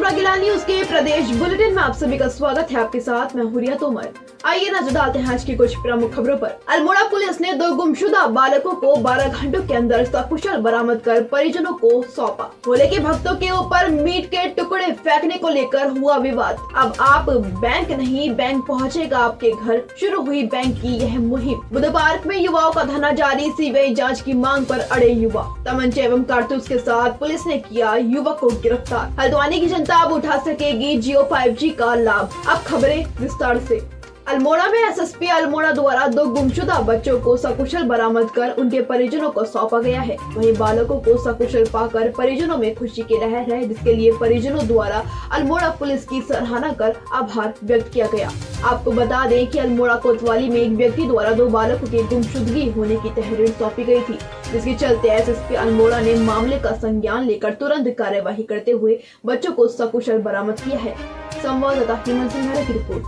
अल्मोड़ा गिला न्यूज के प्रदेश बुलेटिन में आप सभी का स्वागत है। आपके साथ मैं हुरिया तोमर। आइए नजर डालते हैं आज की कुछ प्रमुख खबरों पर। अल्मोड़ा पुलिस ने 2 गुमशुदा बालकों को 12 घंटों के अंदर सकुशल बरामद कर परिजनों को सौंपा। भोले के भक्तों के ऊपर मीट के टुकड़े फेंकने को लेकर हुआ विवाद। अब आप बैंक नहीं, बैंक पहुँचेगा आपके घर। शुरू हुई बैंक की यह मुहिम। बुधवार में युवाओं का धरना जारी, सीबीआई जाँच की मांग पर अड़े युवा। तमंचे एवं कारतूस के साथ पुलिस ने किया युवक को गिरफ्तार। हल्द्वानी की जनता अब उठा सकेगी जियो 5G का लाभ। अब खबरें विस्तार से। अल्मोड़ा में एसएसपी अल्मोड़ा द्वारा 2 गुमशुदा बच्चों को सकुशल बरामद कर उनके परिजनों को सौंपा गया है। वहीं बालकों को सकुशल पाकर परिजनों में खुशी की लहर है, जिसके लिए परिजनों द्वारा अल्मोड़ा पुलिस की सराहना कर आभार व्यक्त किया गया। आपको बता दें कि अल्मोड़ा कोतवाली में एक व्यक्ति द्वारा 2 बालकों की गुमशुदगी होने की तहरीर सौंपी गई थी, जिसके चलते एसएसपी अल्मोड़ा ने मामले का संज्ञान लेकर तुरंत कार्यवाही करते हुए बच्चों को सकुशल बरामद किया है। संवाददाता हेमंत सिंह की रिपोर्ट।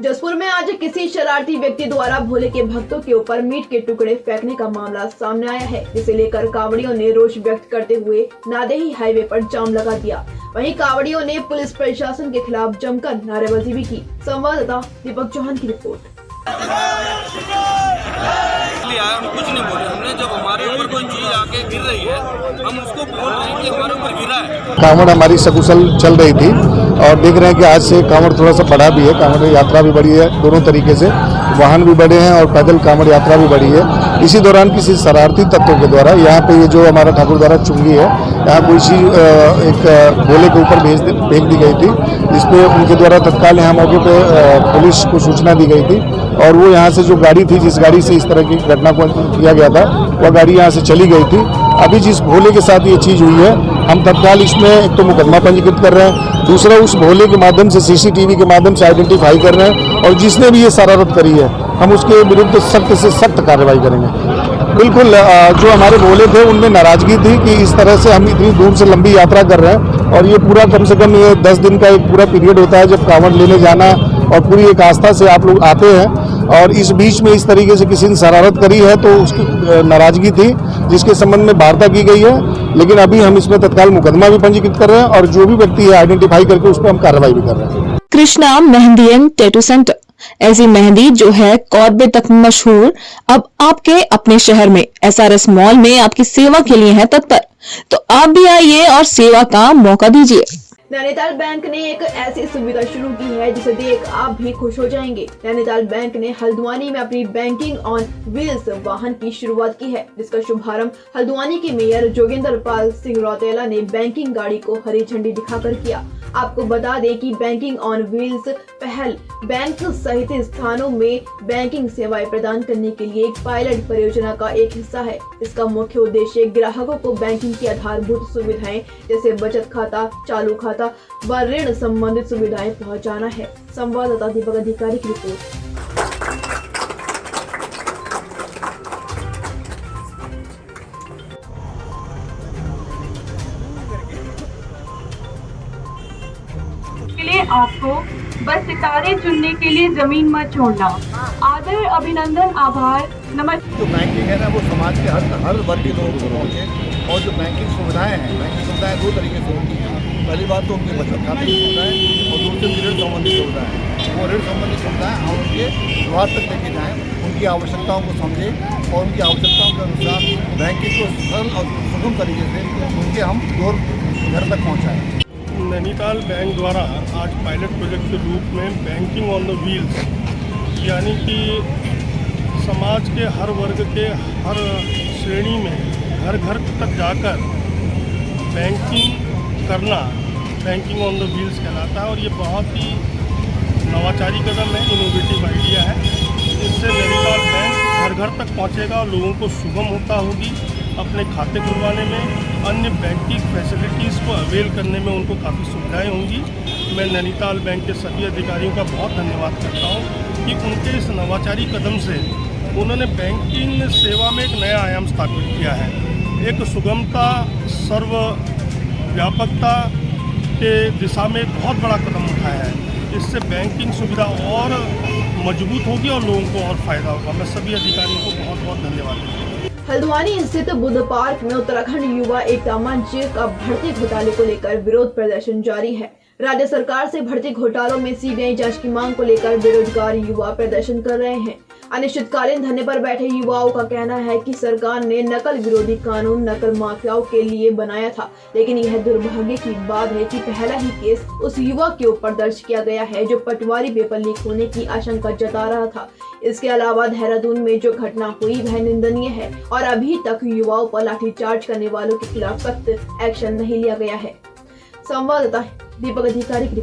जसपुर में आज किसी शरारती व्यक्ति द्वारा भोले के भक्तों के ऊपर मीट के टुकड़े फेंकने का मामला सामने आया है, जिसे लेकर कांवड़ियों ने रोष व्यक्त करते हुए नादेही हाईवे पर जाम लगा दिया। वहीं कांवड़ियों ने पुलिस प्रशासन के खिलाफ जमकर नारेबाजी भी की। संवाददाता दीपक चौहान की रिपोर्ट। हम कुछ नहीं बोले, हमने जब हमारे ऊपर कोई चीज आके गिर रही है हम उसको बोल रहे हैं कि हमारे ऊपर गिरा है। कांवड़ हमारी सकुशल चल रही थी और देख रहे हैं कि आज से कांवड़ थोड़ा सा बढ़ा भी है। कांवड़ यात्रा भी बढ़ी है, दोनों तरीके से वाहन भी बढ़े हैं और पैदल कांवड़ यात्रा भी बढ़ी है। इसी दौरान किसी शरारती तत्वों के द्वारा यहाँ पे ये जो हमारा ठाकुर द्वारा चुंगी है, यहाँ कोई सी एक भोले के ऊपर फेंक दी गई थी, जिसपे उनके द्वारा तत्काल यहाँ मौके पे पुलिस को सूचना दी गई थी और वो यहाँ से जो गाड़ी थी, जिस गाड़ी से इस तरह की घटना को किया गया था, वह गाड़ी यहाँ से चली गई थी। अभी जिस भोले के साथ ये चीज़ हुई है, हम तत्काल इसमें एक तो मुकदमा पंजीकृत कर रहे हैं, दूसरा उस भोले के माध्यम से सीसीटीवी के माध्यम से आइडेंटिफाई कर रहे हैं और जिसने भी ये शरारत करी है हम उसके विरुद्ध सख्त से सख्त कार्रवाई करेंगे। बिल्कुल जो हमारे भोले थे उनमें नाराजगी थी कि इस तरह से हम इतनी दूर से लंबी यात्रा कर रहे हैं और ये पूरा कम से कम ये 10 दिन का एक पूरा पीरियड होता है जब कांवड़ लेने जाना और पूरी एक आस्था से आप लोग आते हैं और इस बीच में इस तरीके से किसी ने शरारत करी है तो उसकी नाराजगी थी, जिसके संबंध में वार्ता की गई है। लेकिन अभी हम इसमें तत्काल मुकदमा भी पंजीकृत कर रहे हैं और जो भी व्यक्ति है आइडेंटिफाई करके उस पर हम कार्रवाई भी कर रहे हैं। Krishna mehndi and tattoo centre, ऐसी मेहंदी जो है कॉर्बे तक मशहूर, अब आपके अपने शहर में एसआरएस मॉल में आपकी सेवा के लिए है तत्पर। तो आप भी आइए और सेवा का मौका दीजिए। नैनीताल बैंक ने एक ऐसी सुविधा शुरू की है जिसे देख आप भी खुश हो जाएंगे। नैनीताल बैंक ने हल्द्वानी में अपनी बैंकिंग ऑन व्हील्स वाहन की शुरुआत की है, जिसका शुभारंभ हल्द्वानी के मेयर जोगिंदर पाल सिंह रौतेला ने बैंकिंग गाड़ी को हरी झंडी दिखाकर किया। आपको बता दें कि बैंकिंग ऑन व्हील्स पहल बैंक सहित स्थानों में बैंकिंग सेवाएं प्रदान करने के लिए एक पायलट परियोजना का एक हिस्सा है। इसका मुख्य उद्देश्य ग्राहकों को बैंकिंग की आधारभूत सुविधाएं जैसे बचत खाता, चालू खाता व ऋण संबंधित सुविधाएं पहुंचाना है। संवाददाता दीपक अधिकारी की रिपोर्ट। आपको बस सितारे चुनने के लिए जमीन मत छोड़ना। आदर, अभिनंदन, आभार, नमस्कार। जो बैंकिंग है ना वो समाज के हर वर्ग के लोगों को पहुँचे और जो बैंकिंग सुविधाएं हैं, बैंकिंग सुविधाएं 2 तरीके से होती हैं। पहली बात तो उनकी बचत खाते की सुविधाएं और दूसरी ऋण संबंधी सुविधाएं। वो ऋण संबंधी सुविधाएं हम उनके द्वार तक लेके जाएँ, उनकी आवश्यकताओं को समझें और उनकी आवश्यकताओं के अनुसार बैंकिंग को सरल और सुगम तरीके से उनके हम डोर घर तक पहुँचाएँ। नैनीताल बैंक द्वारा आज पायलट प्रोजेक्ट के रूप में बैंकिंग ऑन द व्हील्स, यानी कि समाज के हर वर्ग के हर श्रेणी में घर घर तक जाकर बैंकिंग करना बैंकिंग ऑन द व्हील्स कहलाता है। और ये बहुत ही नवाचारी कदम है, इनोवेटिव आइडिया है। इससे नैनीताल बैंक घर घर तक पहुंचेगा और लोगों को सुगमता होगी अपने खाते खुलवाने में, अन्य बैंकिंग फैसिलिटीज़ को अवेल करने में उनको काफ़ी सुविधाएं होंगी। मैं नैनीताल बैंक के सभी अधिकारियों का बहुत धन्यवाद करता हूं कि उनके इस नवाचारी कदम से उन्होंने बैंकिंग सेवा में एक नया आयाम स्थापित किया है। एक सुगमता, सर्वव्यापकता के दिशा में एक बहुत बड़ा कदम उठाया है। इससे बैंकिंग सुविधा और मजबूत होगी और लोगों को और फ़ायदा होगा। मैं सभी अधिकारियों को बहुत बहुत धन्यवाद देता हूँ। हल्द्वानी स्थित बुद्ध पार्क में उत्तराखंड युवा एकता मंच का भर्ती घोटाले को लेकर विरोध प्रदर्शन जारी है। राज्य सरकार से भर्ती घोटालों में सीबीआई जांच की मांग को लेकर बेरोजगार युवा प्रदर्शन कर रहे हैं। अनिश्चितकालीन धरने पर बैठे युवाओं का कहना है कि सरकार ने नकल विरोधी कानून नकल माफियाओं के लिए बनाया था, लेकिन यह दुर्भाग्य की बात है कि पहला ही केस उस युवक के ऊपर दर्ज किया गया है जो पटवारी पेपर लीक होने की आशंका जता रहा था। इसके अलावा देहरादून में जो घटना हुई वह निंदनीय है और अभी तक युवाओं पर लाठीचार्ज करने वालों के खिलाफ सख्त एक्शन नहीं लिया गया है। संवाददाता दीपक अधिकारी की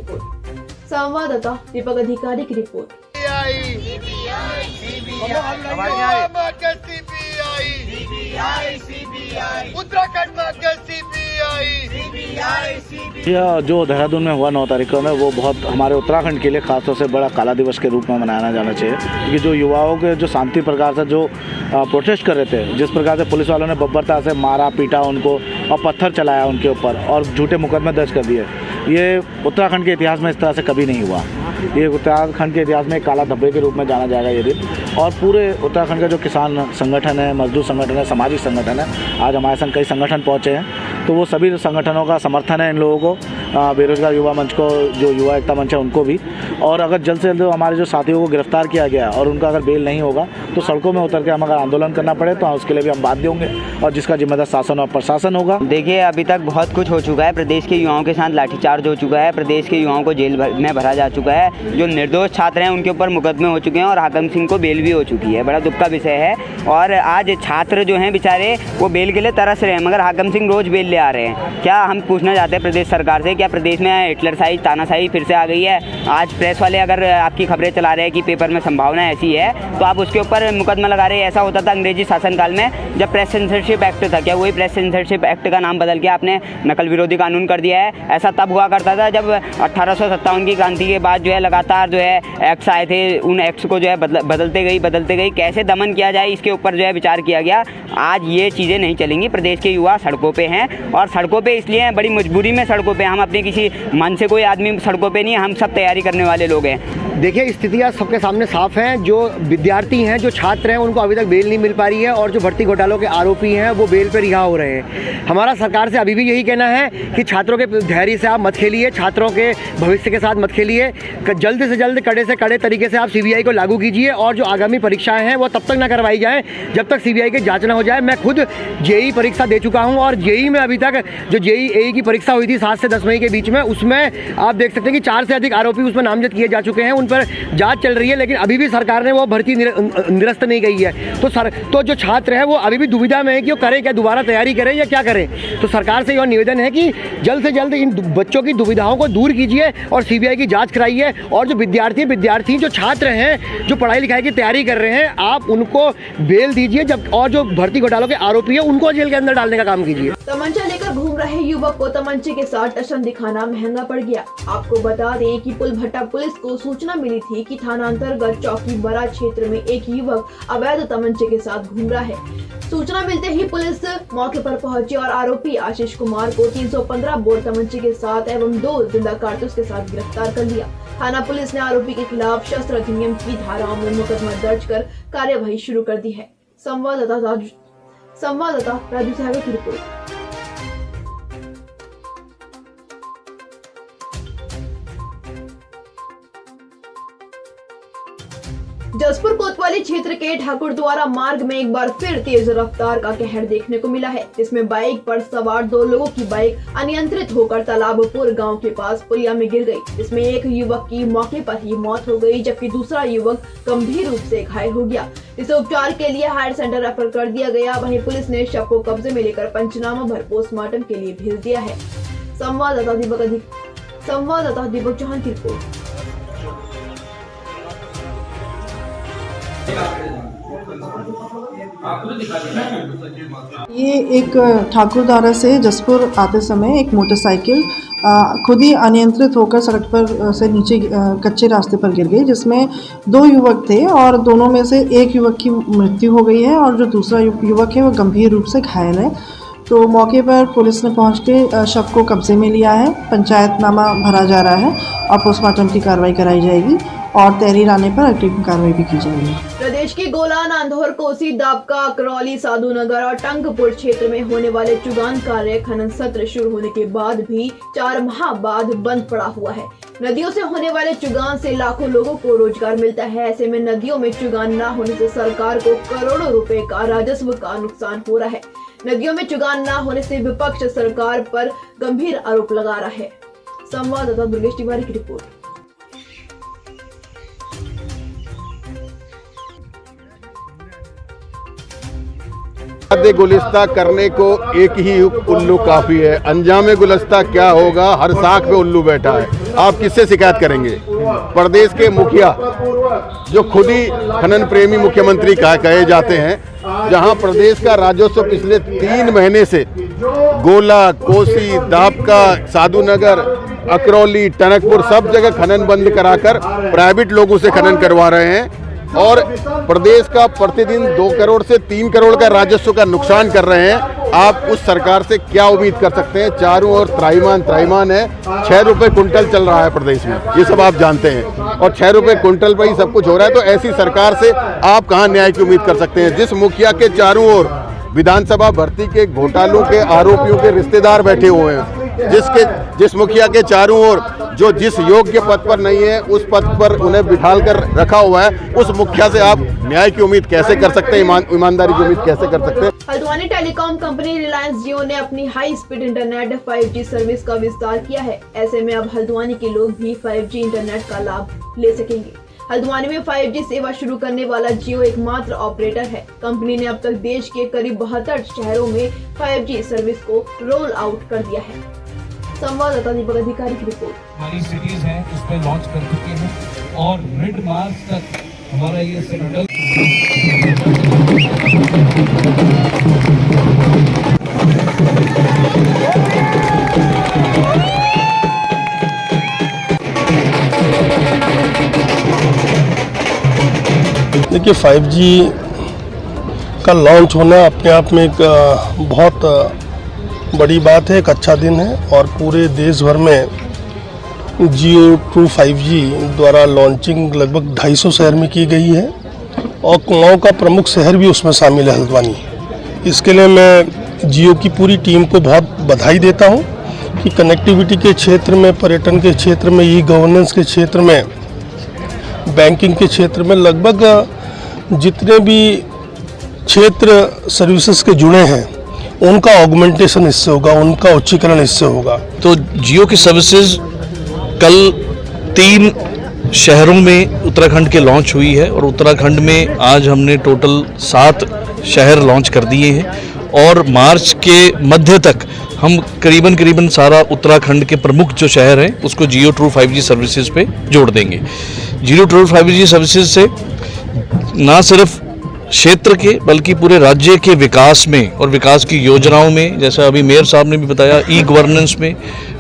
रिपोर्ट। यह जो देहरादून में हुआ 9 तारीख को में वो बहुत हमारे उत्तराखंड के लिए खासतौर से बड़ा काला दिवस के रूप में मनाया जाना चाहिए, क्योंकि जो युवाओं के जो शांति प्रकार से जो प्रोटेस्ट कर रहे थे, जिस प्रकार से पुलिस वालों ने बब्बरता से मारा पीटा उनको और पत्थर चलाया उनके ऊपर और झूठे मुकदमे दर्ज कर दिए, ये उत्तराखंड के इतिहास में इस तरह से कभी नहीं हुआ। ये उत्तराखंड के इतिहास में एक काला धब्बे के रूप में जाना जाएगा ये दिन। और पूरे उत्तराखंड का जो किसान संगठन है, मजदूर संगठन है, सामाजिक संगठन है, आज हमारे संग कई संगठन पहुँचे हैं, तो वो सभी संगठनों का समर्थन है इन लोगों को, बेरोजगार युवा मंच को, जो युवा एकता मंच है उनको भी। और अगर जल्द से जल्द हमारे जो साथियों को गिरफ्तार किया गया और उनका अगर बेल नहीं होगा तो सड़कों में उतर के हम अगर आंदोलन करना पड़े तो उसके लिए भी हम बाध्य होंगे और जिसका जिम्मेदार शासन और प्रशासन होगा। देखिए, अभी तक बहुत कुछ हो चुका है। प्रदेश के युवाओं के साथ लाठीचार्ज हो चुका है, प्रदेश के युवाओं को जेल में भरा जा चुका है, जो निर्दोष छात्र हैं उनके ऊपर मुकदमे हो चुके हैं और हाकिम सिंह को बेल भी हो चुकी है। बड़ा दुख का विषय है। और आज छात्र जो हैं बेचारे वो बेल के लिए तरस रहे हैं, मगर हाकिम सिंह रोज बेल ले आ रहे हैं। क्या हम पूछना चाहते हैं प्रदेश सरकार से, क्या प्रदेश में हिटलरशाही तानाशाही फिर से आ गई है? आज प्रेस वाले अगर आपकी खबरें चला रहे हैं कि पेपर में संभावना ऐसी है, तो आप उसके ऊपर मुकदमा लगा रहे हैं। ऐसा होता था अंग्रेजी शासनकाल में जब प्रेस सेंसरशिप एक्ट था, क्या वही प्रेस सेंसरशिप एक्ट का नाम बदल के आपने नकल विरोधी कानून कर दिया है? ऐसा तब हुआ करता था जब 1857 की क्रांति के बाद जो है लगातार जो है एक्ट्स आए थे, उन एक्ट्स को जो है बदलते गई कैसे दमन किया जाए इसके ऊपर जो है विचार किया गया। आज ये चीज़ें नहीं चलेंगी। प्रदेश के युवा सड़कों पे हैं और सड़कों पे इसलिए हैं, बड़ी मजबूरी में सड़कों पे। हम अपने किसी मन से कोई आदमी सड़कों पे नहीं है, हम सब तैयारी करने वाले लोग हैं। देखिए, स्थितियाँ सबके सामने साफ हैं। जो विद्यार्थी हैं, जो छात्र हैं, उनको अभी तक बेल नहीं मिल पा रही है और जो भर्ती घोटालों के आरोपी हैं वो बेल पर रिहा हो रहे हैं। हमारा सरकार से अभी भी यही कहना है कि छात्रों के धैर्य से आप मत खेलिए, छात्रों के भविष्य के साथ मत खेलिए। जल्द से जल्द कड़े से कड़े तरीके से आप सीबीआई को लागू कीजिए और जो आगामी परीक्षाएं हैं वो तब तक ना करवाई जाएं जब तक सीबीआई की जांच ना हो जाए। मैं खुद जेईई परीक्षा दे चुका हूं और जेईई में अभी तक जो जेईई की परीक्षा हुई थी 7 से 10 मई के बीच में, उसमें आप देख सकते हैं कि 4 से अधिक आरोपी उसमें नामजद किए जा चुके हैं, उन पर जांच चल रही है, लेकिन अभी भी सरकार ने वो भर्ती निरस्त नहीं गई है। तो जो छात्र हैं वो अभी भी दुविधा में है कि वो करें क्या, दोबारा तैयारी करें या क्या करें। तो सरकार से यह निवेदन है कि जल्द से जल्द इन बच्चों की दुविधाओं को दूर कीजिए और सीबीआई की जांच कराइए। और जो विद्यार्थी जो छात्र हैं, जो पढ़ाई लिखाई की तैयारी कर रहे हैं, आप उनको बेल दीजिए। और जो भर्ती घोटालों के आरोपी है उनको जेल के अंदर डालने का काम कीजिए। तमंचा लेकर घूम रहे युवक को तमंचे के साथ टशन दिखाना महंगा पड़ गया। आपको बता दें कि पुलभट्टा पुलिस को सूचना मिली थी कि थाना अंतर्गत चौकी बड़ा क्षेत्र में एक युवक अवैध तमंचे के साथ घूम रहा है। सूचना मिलते ही पुलिस मौके पर पहुंची और आरोपी आशीष कुमार को 315 बोर तमंचे के साथ एवं 2 जिंदा कारतूस के साथ गिरफ्तार कर लिया। थाना पुलिस ने आरोपी के खिलाफ शस्त्र अधिनियम की धाराओं में मुकदमा दर्ज कर कार्यवाही शुरू कर दी है। संवाददाता राजू सागर की रिपोर्ट। जसपुर कोतवाली क्षेत्र के ठाकुरद्वारा मार्ग में एक बार फिर तेज रफ्तार का कहर देखने को मिला है, जिसमें बाइक पर सवार 2 लोगों की बाइक अनियंत्रित होकर तालाबपुर गांव के पास पुलिया में गिर गई, जिसमें एक युवक की मौके पर ही मौत हो गई, जबकि दूसरा युवक गंभीर रूप से घायल हो गया, जिसे उपचार के लिए हायर सेंटर रेफर कर दिया गया। वहीं पुलिस ने शव को कब्जे में लेकर पंचनामा भर पोस्टमार्टम के लिए भेज दिया है। संवाददाता दीपक चौहान की रिपोर्ट। ये एक ठाकुरद्वारा से जसपुर आते समय एक मोटरसाइकिल खुद ही अनियंत्रित होकर सड़क पर से नीचे कच्चे रास्ते पर गिर गई, जिसमें 2 युवक थे और दोनों में से एक युवक की मृत्यु हो गई है और जो दूसरा युवक है वो गंभीर रूप से घायल है। तो मौके पर पुलिस ने पहुंच के शव को कब्जे में लिया है, पंचायतनामा भरा जा रहा है और पोस्टमार्टम की कार्रवाई कराई जाएगी और तहरीर आने पर अग्रिम कार्रवाई भी की जाएगी। प्रदेश के गोला, नांदौर, कोसी, दाबका, करौली, साधुनगर और टंकपुर क्षेत्र में होने वाले चुगान कार्य खनन सत्र शुरू होने के बाद भी 4 माह बाद बंद पड़ा हुआ है। नदियों से होने वाले चुगान से लाखों लोगों को रोजगार मिलता है। ऐसे में नदियों में चुगान न होने से सरकार को करोड़ों रुपए का राजस्व का नुकसान हो रहा है। नदियों में चुगान न होने से विपक्ष सरकार पर गंभीर आरोप लगा रहा है। संवाददाता दुर्गेश तिवारी की रिपोर्ट। गुलिस्ता करने को एक ही उल्लू काफी है, अंजामे गुलिस्ता क्या होगा, हर साख पे उल्लू बैठा है। आप किससे शिकायत करेंगे? प्रदेश के मुखिया जो खुद ही खनन प्रेमी मुख्यमंत्री कहे जाते हैं, जहां प्रदेश का राजस्व पिछले 3 महीने से गोला, कोसी, दाबका, साधुनगर, अकरौली, टनकपुर सब जगह खनन बंद कराकर प्राइवेट लोगों से खनन करवा रहे हैं और प्रदेश का प्रतिदिन 2 करोड़ से 3 करोड़ का राजस्व का नुकसान कर रहे हैं। आप उस सरकार से क्या उम्मीद कर सकते हैं? चारों ओर त्राईमान है, 6 रुपए कुंटल चल रहा है प्रदेश में, ये सब आप जानते हैं, और 6 रुपए कुंटल पर ही सब कुछ हो रहा है। तो ऐसी सरकार से आप कहां न्याय की उम्मीद कर सकते हैं? जिस मुखिया के चारों ओर विधानसभा भर्ती के घोटालों के आरोपियों के रिश्तेदार बैठे हुए हैं, जिस मुखिया के चारों ओर जो जिस योग्य पद पर नहीं है उस पद पर उन्हें बिठाल कर रखा हुआ है, उस मुखिया से आप न्याय की उम्मीद कैसे कर सकते हैं? ईमानदारी की उम्मीद कैसे कर सकते हैं? हल्द्वानी टेलीकॉम कंपनी रिलायंस जियो ने अपनी high speed internet 5G service का विस्तार किया है। ऐसे में अब हल्द्वानी के लोग भी 5G इंटरनेट का लाभ ले सकेंगे। हल्द्वानी में 5G सेवा शुरू करने वाला जियो एकमात्र ऑपरेटर है। कंपनी ने अब तक देश के करीब 72 शहरों में 5G सर्विस को रोल आउट कर दिया है। संवाददाता दीपक अधिकारी की रिपोर्ट। हमारी सिटीज हैं उसमें लॉन्च कर चुके हैं और मिड मार्च तक हमारा ये सेंट्रल देखिए 5G का लॉन्च होना अपने आप में एक बहुत बड़ी बात है, एक अच्छा दिन है और पूरे देश भर में जियो ट्रू 5G द्वारा लॉन्चिंग लगभग 250 शहर में की गई है और कुमाऊं का प्रमुख शहर भी उसमें शामिल है हल्द्वानी। इसके लिए मैं जियो की पूरी टीम को बहुत बधाई देता हूं कि कनेक्टिविटी के क्षेत्र में, पर्यटन के क्षेत्र में, ई गवर्नेंस के क्षेत्र में, बैंकिंग के क्षेत्र में लगभग जितने भी क्षेत्र सर्विसेज के जुड़े हैं उनका ऑगमेंटेशन इससे होगा, उनका उच्चीकरण इससे होगा। तो जियो की सर्विसेज कल 3 शहरों में उत्तराखंड के लॉन्च हुई है और उत्तराखंड में आज हमने टोटल 7 शहर लॉन्च कर दिए हैं और मार्च के मध्य तक हम करीबन सारा उत्तराखंड के प्रमुख जो शहर हैं उसको जियो ट्रू 5G सर्विसेज पे जोड़ देंगे। जियो ट्रू 5G सर्विसेज से ना सिर्फ क्षेत्र के बल्कि पूरे राज्य के विकास में और विकास की योजनाओं में, जैसा अभी मेयर साहब ने भी बताया, ई गवर्नेंस में,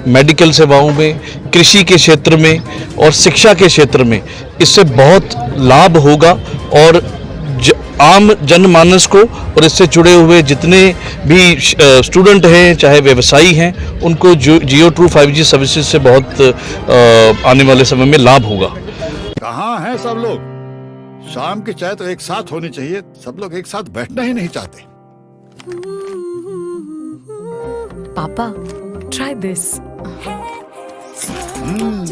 मेडिकल सेवाओं में, कृषि के क्षेत्र में और शिक्षा के क्षेत्र में इससे बहुत लाभ होगा और आम जनमानस को और इससे जुड़े हुए जितने भी स्टूडेंट हैं चाहे व्यवसायी हैं उनको जियो ट्रू 5G सर्विसेज से बहुत आने वाले समय में लाभ होगा। कहाँ हैं सब लोग? शाम की चाय तो एक साथ होनी चाहिए, सब लोग एक साथ बैठना ही नहीं चाहते। पापा, ट्राई दिस।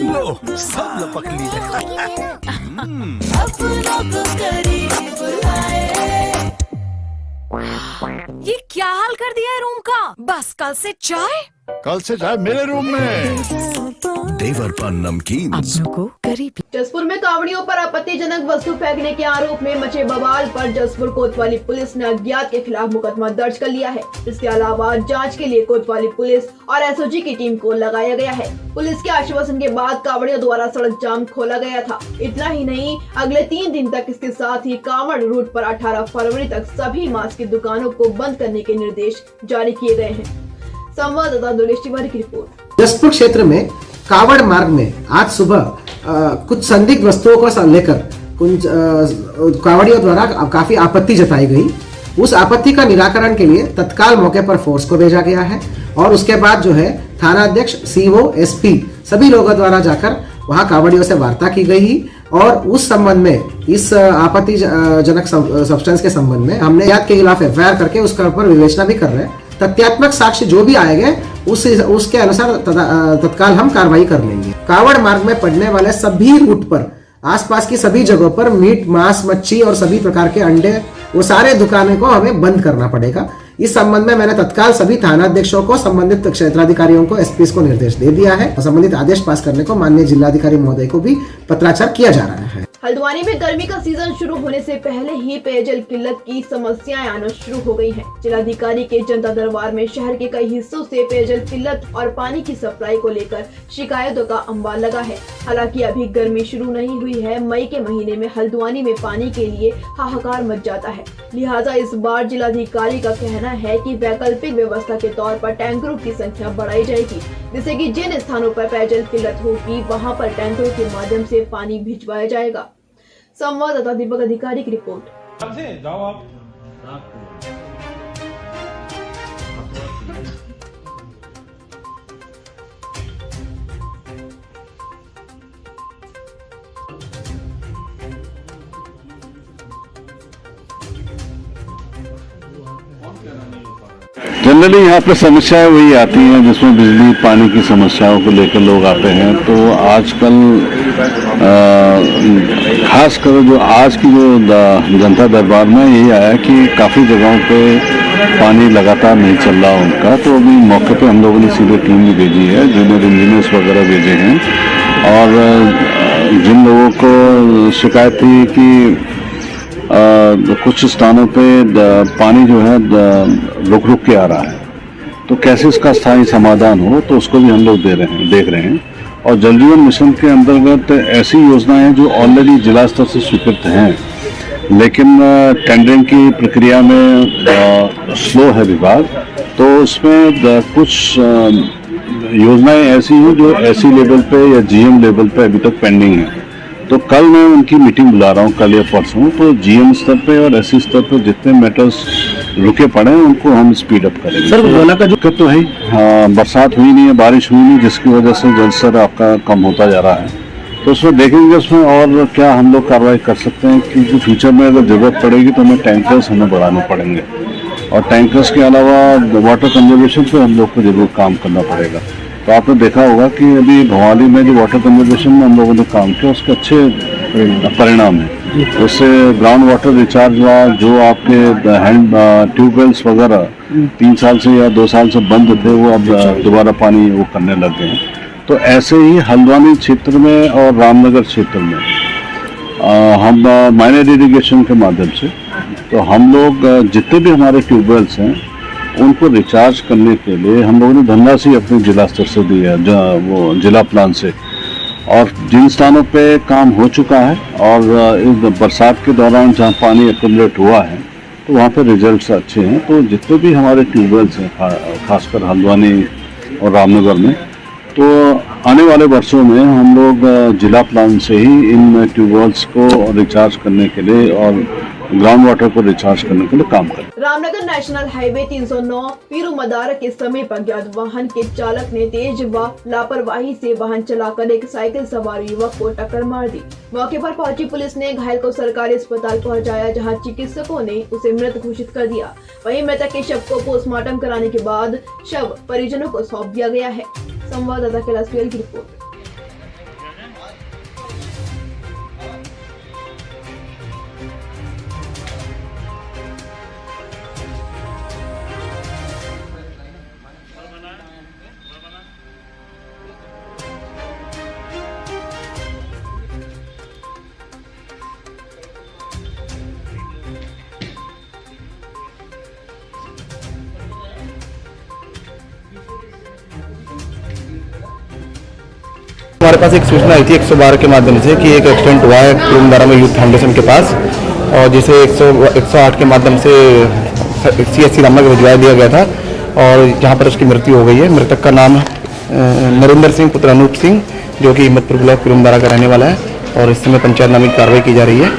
लो, सब लपक ली। ये क्या हाल कर दिया है रूम का? बस कल से चाय मेरे रूम में। देवर पान नमकीन को करीब। जसपुर में कावड़ियों पर आपत्तिजनक वस्तु फेंकने के आरोप में मचे बवाल पर जसपुर कोतवाली पुलिस ने अज्ञात के खिलाफ मुकदमा दर्ज कर लिया है। इसके अलावा जांच के लिए कोतवाली पुलिस और एसओजी की टीम को लगाया गया है। पुलिस के आश्वासन के बाद कावड़ियों द्वारा सड़क जाम खोला गया था। इतना ही नहीं, अगले 3 दिन तक इसके साथ ही कांवड़ रूट पर 18 फरवरी तक सभी मांस की दुकानों को बंद करने के निर्देश जारी किए गए हैं। संवाददाता दुर्गेश तिवारी की रिपोर्ट। जसपुर क्षेत्र में कावड़ मार्ग में आज सुबह कुछ संदिग्ध वस्तुओं को लेकर कुछ कावड़ियों द्वारा काफी आपत्ति जताई गई। उस आपत्ति का निराकरण के लिए तत्काल मौके पर फोर्स को भेजा गया है और उसके बाद जो है थाना अध्यक्ष, सीओ, एसपी सभी लोगों द्वारा जाकर वहां कावड़ियों से वार्ता की गई। और उस संबंध में इस आपत्तिजनक सब्सटेंस के संबंध में हमने याद के खिलाफ एफआईआर करके उसके ऊपर विवेचना भी कर रहे हैं। तथ्यात्मक साक्ष्य जो भी आएंगे उसके अनुसार तत्काल हम कार्रवाई कर लेंगे। कावड़ मार्ग में पड़ने वाले सभी रूट पर, आसपास की सभी जगहों पर मीट, मांस, मच्छी और सभी प्रकार के अंडे, वो सारे दुकानों को हमें बंद करना पड़ेगा। इस संबंध में मैंने तत्काल सभी थानाध्यक्षों को, संबंधित क्षेत्राधिकारियों को, एसपी को निर्देश दे दिया है और संबंधित आदेश पास करने को माननीय जिलाधिकारी महोदय को भी पत्राचार किया जा रहा है। हल्द्वानी में गर्मी का सीजन शुरू होने से पहले ही पेयजल किल्लत की समस्याएं आना शुरू हो गई हैं। जिलाधिकारी के जनता दरबार में शहर के कई हिस्सों से पेयजल किल्लत और पानी की सप्लाई को लेकर शिकायतों का अंबार लगा है। हालांकि अभी गर्मी शुरू नहीं हुई है। मई के महीने में हल्द्वानी में पानी के लिए हाहाकार मच जाता है। लिहाजा इस बार जिलाधिकारी का कहना है कि वैकल्पिक व्यवस्था के तौर पर टैंकरों की संख्या बढ़ाई जाएगी, जिससे कि जिन स्थानों पर पेयजल किल्लत होगी वहां पर टैंकरों के माध्यम से पानी भिजवाया जाएगा। संवाददाता दीपक अधिकारी की रिपोर्ट। जाओ आप। जनरली यहाँ पे समस्याएं वही आती हैं जिसमें बिजली पानी की समस्याओं को लेकर लोग आते हैं। तो आजकल खास कर जो आज की जो जनता दरबार में यही आया कि काफ़ी जगहों पे पानी लगातार नहीं चल रहा उनका। तो अभी मौके पे हम लोगों ने सीधे टीम भी भेजी है, जूनियर इंजीनियर्स वगैरह भेजे हैं। और जिन लोगों को शिकायत थी कि कुछ स्थानों पे पानी जो है रुक रुक के आ रहा है, तो कैसे इसका स्थायी समाधान हो, तो उसको भी हम लोग देख रहे हैं। और जल जीवन मिशन के अंतर्गत ऐसी योजनाएं हैं जो ऑलरेडी जिला स्तर से स्वीकृत हैं, लेकिन टेंडरिंग की प्रक्रिया में स्लो है विभाग। तो उसमें कुछ योजनाएं ऐसी हैं जो एससी लेवल पे या जीएम लेवल पे अभी तक पेंडिंग है। तो कल मैं उनकी मीटिंग बुला रहा हूँ, कल या परसों। तो जीएम स्तर पे और एससी स्तर पे जितने मैटर्स रुके पड़े हैं उनको हम स्पीड अप करेंगे। सर, कोरोना का दिक्कत तो है ही, बरसात हुई नहीं है, बारिश हुई नहीं, जिसकी वजह से जल स्तर आपका कम होता जा रहा है। तो उसमें देखेंगे उसमें और क्या हम लोग कार्रवाई कर सकते हैं, क्योंकि फ्यूचर में अगर जरूरत पड़ेगी तो हमें टैंकर्स बढ़ाने पड़ेंगे। और टैंकर्स के अलावा वाटर कंजर्वेशन पे हम लोग को जरूर काम करना पड़ेगा। तो आपने देखा होगा कि अभी भवाली में जो वाटर कंजर्वेशन में हम लोगों ने काम किया उसके अच्छे परिणाम हैं। उससे ग्राउंड वाटर रिचार्ज हुआ, जो आपके हैंड ट्यूबवेल्स वगैरह 3 साल से या 2 साल से बंद थे वो अब दोबारा पानी वो करने लग गए हैं। तो ऐसे ही हल्द्वानी क्षेत्र में और रामनगर क्षेत्र में हम माइनर इरिगेशन के माध्यम से तो हम लोग जितने भी हमारे ट्यूबवेल्स हैं उनको रिचार्ज करने के लिए हम लोगों ने धनराशि अपने जिला स्तर से दी है, वो जिला प्लान से। और जिन स्थानों पे काम हो चुका है और इस बरसात के दौरान जहाँ पानी एक्यूमुलेट हुआ है तो वहाँ पे रिजल्ट्स अच्छे हैं। तो जितने भी हमारे ट्यूबवेल्स हैं खासकर हल्द्वानी और रामनगर में, तो आने वाले वर्षों में हम लोग जिला प्लान से ही इन ट्यूबवेल्स को रिचार्ज करने के लिए और ग्राउंड वाटर को रिचार्ज करने के लिए काम करें। रामनगर नेशनल हाईवे 309 पीरू मदार के समीप अज्ञात वाहन के चालक ने तेज व लापरवाही से वाहन चलाकर एक साइकिल सवार युवक को टक्कर मार दी। मौके पर पहुंची पुलिस ने घायल को सरकारी अस्पताल पहुंचाया, जहां चिकित्सकों ने उसे मृत घोषित कर दिया। वहीं मृतक के शव को पोस्टमार्टम कराने के बाद शव परिजनों को सौंप दिया गया है। संवाददाता कैलाश की रिपोर्ट। हमारे पास एक सूचना आई थी 112 के माध्यम से कि एक एक्सीडेंट हुआ है कुरुमदारा में यूथ फाउंडेशन के पास, और जिसे 108 के माध्यम से CSC रामनगर भिजवा दिया गया था और जहां पर उसकी मृत्यु हो गई है। मृतक का नाम नरेंद्र सिंह पुत्र अनूप सिंह, जो कि हिम्मतपुर ब्लॉक कुरुमदारा का रहने वाला है, और इस समय पंचायत नामे की कार्रवाई की जा रही है।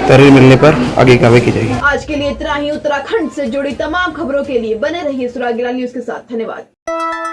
तहरीर मिलने पर आगे कार्रवाई की जाएगी। आज के लिए इतना ही। उत्तराखंड से जुड़ी तमाम खबरों के लिए बने रहिए सुरागीला न्यूज के साथ। धन्यवाद।